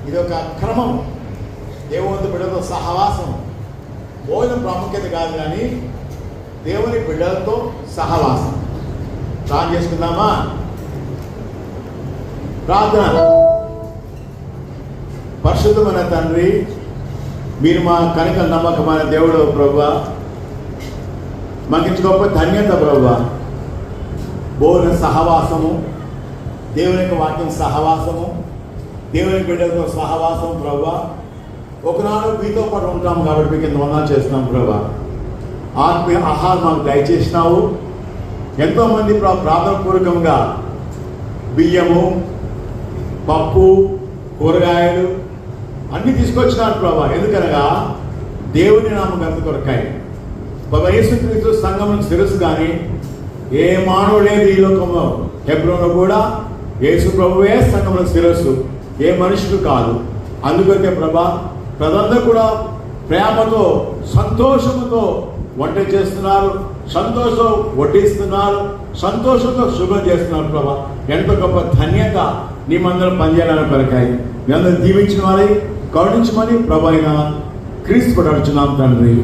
ఇది ఒక క్రమం. దేవుని బిడ్డలతో సహవాసం. భోజనం ప్రాముఖ్యత కాదు, కానీ దేవుని బిడ్డలతో సహవాసం. ప్రార్థన చేసుకుందామా? ప్రార్థన. పరిశుద్ధమైన తండ్రి, మీరు మా కనుక నమ్మకమైన దేవుడు ప్రభువా, మాకు గొప్ప ధన్యత ప్రభువా. భోజన సహవాసము, దేవుని యొక్క వాక్యం సహవాసము, దేవుని బిడ్డలతో సహవాసం ప్రభువా. ఒకనాడు మీతో పాటు ఉంటాం కాబట్టి మీకు ఇంత వందనాలు చేస్తున్నాం ప్రభువా. ఆత్మీయ ఆహారం మాకు దయచేసినావు. ఎంతోమంది ప్రార్థనపూర్వకంగా బియ్యము, పప్పు, కూరగాయలు అన్నీ తీసుకొచ్చినారు ప్రభా. ఎందుకనగా దేవుని నామం గంత కొరకాయి ప్రభా. యేసుక్రీస్తు సంఘమునకు శిరస్సు, కానీ ఏ మానవుడు లేదు ఈ లోకంలో. హెబ్రోన్లో కూడా యేసు ప్రభువే సంఘమునకు శిరస్సు, ఏ మనుషుడు కాదు. అందుకొరకే ప్రభా, ప్రజలందరూ కూడా ప్రేమతో సంతోషముతో వంట చేస్తున్నారు, సంతోషం వడ్డిస్తున్నారు, సంతోషంతో శుభ్రం చేస్తున్నారు ప్రభా. ఎంత గొప్ప ధన్యత నీ మందరం పనిచేయాలని కొరకాయి. మీ అందరూ దీవించిన వారి కరుణించమని ప్రభు అయిన క్రీస్తు పడుచున్నాం తండ్రి.